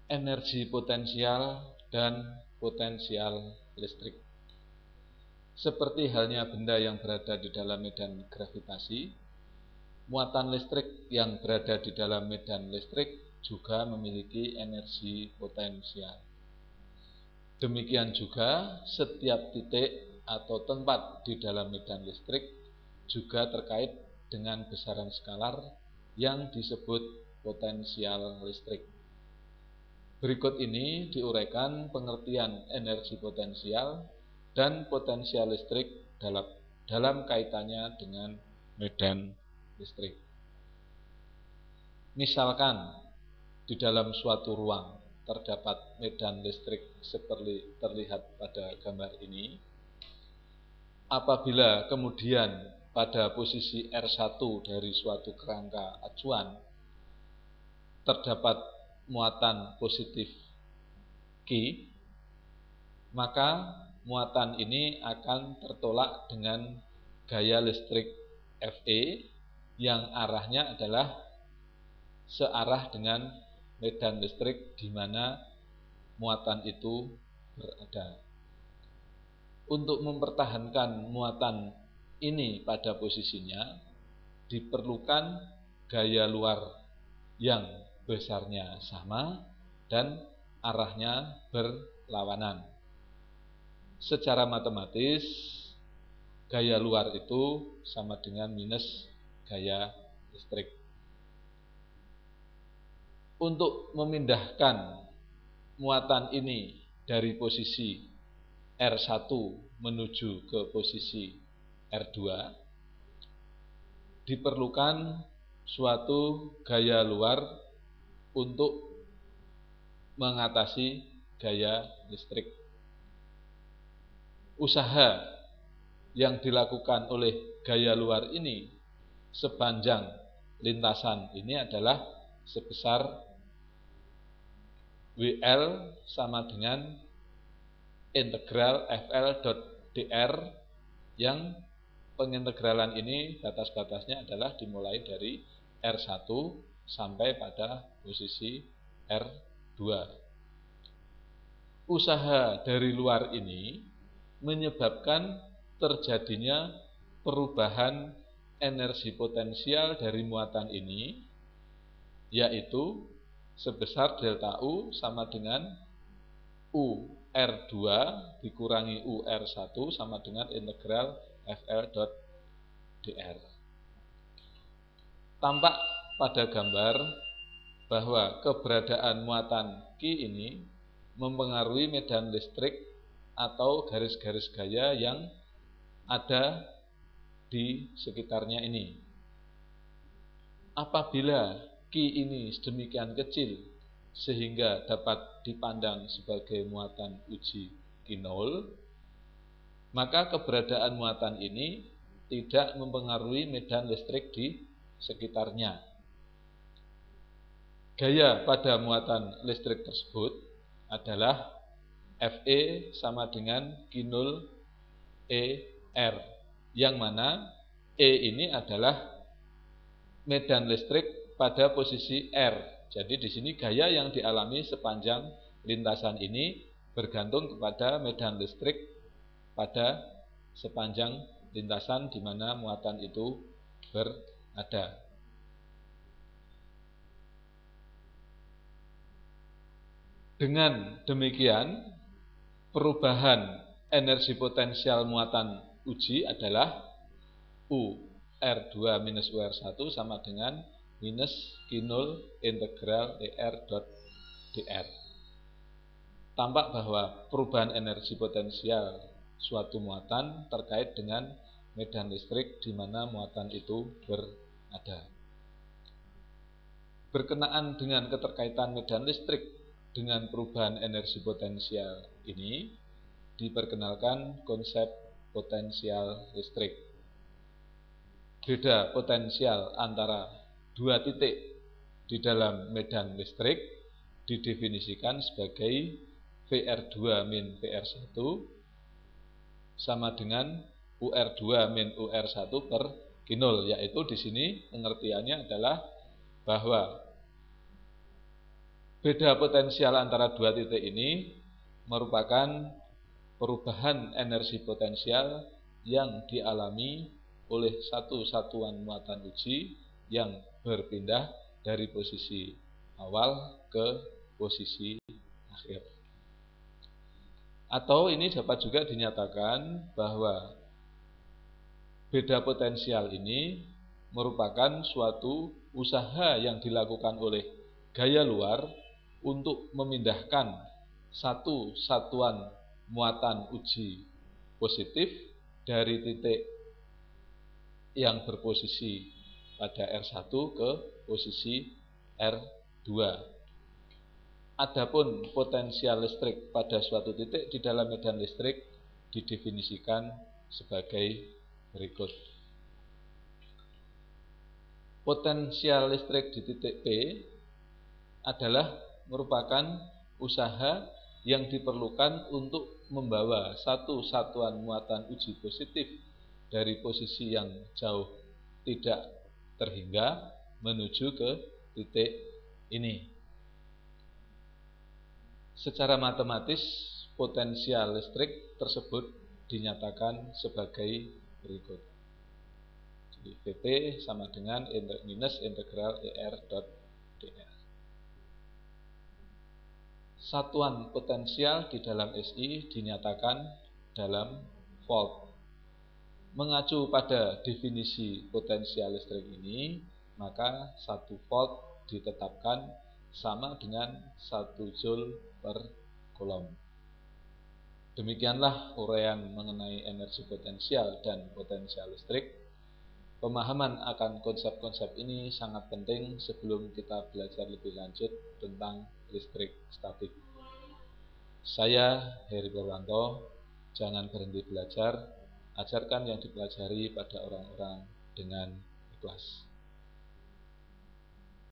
energi potensial dan potensial listrik. Seperti halnya benda yang berada di dalam medan gravitasi, muatan listrik yang berada di dalam medan listrik juga memiliki energi potensial. Demikian juga setiap titik atau tempat di dalam medan listrik juga terkait dengan besaran skalar yang disebut potensial listrik. Berikut ini diuraikan pengertian energi potensial dan potensial listrik dalam kaitannya dengan medan listrik. Misalkan di dalam suatu ruang terdapat medan listrik seperti terlihat pada gambar ini. Apabila kemudian pada posisi R1 dari suatu kerangka acuan terdapat muatan positif Q, maka muatan ini akan tertolak dengan gaya listrik Fe yang arahnya adalah searah dengan medan listrik di mana muatan itu berada. Untuk mempertahankan muatan ini pada posisinya, diperlukan gaya luar yang besarnya sama dan arahnya berlawanan. Secara matematis, gaya luar itu sama dengan minus gaya listrik. Untuk memindahkan muatan ini dari posisi R1 menuju ke posisi R2, diperlukan suatu gaya luar untuk mengatasi gaya listrik. Usaha yang dilakukan oleh gaya luar ini sepanjang lintasan ini adalah sebesar WL sama dengan integral FL.dr, yang pengintegralan ini batas-batasnya adalah dimulai dari R1 sampai pada posisi R2. Usaha dari luar ini menyebabkan terjadinya perubahan energi potensial dari muatan ini, yaitu sebesar delta U sama dengan UR2 dikurangi UR1 sama dengan integral FL.dr. Tampak pada gambar bahwa keberadaan muatan Q ini mempengaruhi medan listrik atau garis-garis gaya yang ada di sekitarnya ini. Apabila Q ini sedemikian kecil sehingga dapat dipandang sebagai muatan uji Q0, maka keberadaan muatan ini tidak mempengaruhi medan listrik di sekitarnya. Gaya pada muatan listrik tersebut adalah Fe sama dengan Q0 ER, yang mana E ini adalah medan listrik pada posisi R. Jadi di sini gaya yang dialami sepanjang lintasan ini bergantung kepada medan listrik pada sepanjang lintasan di mana muatan itu berada. Dengan demikian, perubahan energi potensial muatan uji adalah UR2 minus UR1 sama dengan minus Q0 integral ER.dr. Tampak bahwa perubahan energi potensial suatu muatan terkait dengan medan listrik di mana muatan itu berada. Berkenaan dengan keterkaitan medan listrik dengan perubahan energi potensial ini, diperkenalkan konsep potensial listrik. Beda potensial antara dua titik di dalam medan listrik didefinisikan sebagai VR2 min VR1 sama dengan UR2 min UR1 per Q0, yaitu di sini pengertiannya adalah bahwa Beda potensial antara dua titik ini merupakan perubahan energi potensial yang dialami oleh satu satuan muatan uji yang berpindah dari posisi awal ke posisi akhir. Atau ini dapat juga dinyatakan bahwa beda potensial ini merupakan suatu usaha yang dilakukan oleh gaya luar untuk memindahkan satu satuan muatan uji positif dari titik yang berposisi pada R1 ke posisi R2. Adapun potensial listrik pada suatu titik di dalam medan listrik didefinisikan sebagai berikut. Potensial listrik di titik P adalah merupakan usaha yang diperlukan untuk membawa satu satuan muatan uji positif dari posisi yang jauh tidak terhingga menuju ke titik ini. Secara matematis, potensial listrik tersebut dinyatakan sebagai berikut. Jadi Vp sama dengan minus integral ER dot dr. Satuan potensial di dalam SI dinyatakan dalam volt. Mengacu pada definisi potensial listrik ini, maka 1 volt ditetapkan sama dengan 1 joule per coulomb. Demikianlah uraian mengenai energi potensial dan potensial listrik. Pemahaman akan konsep-konsep ini sangat penting sebelum kita belajar lebih lanjut tentang listrik statik. Saya Heri Purwanto, jangan berhenti belajar, ajarkan yang dipelajari pada orang-orang dengan ikhlas.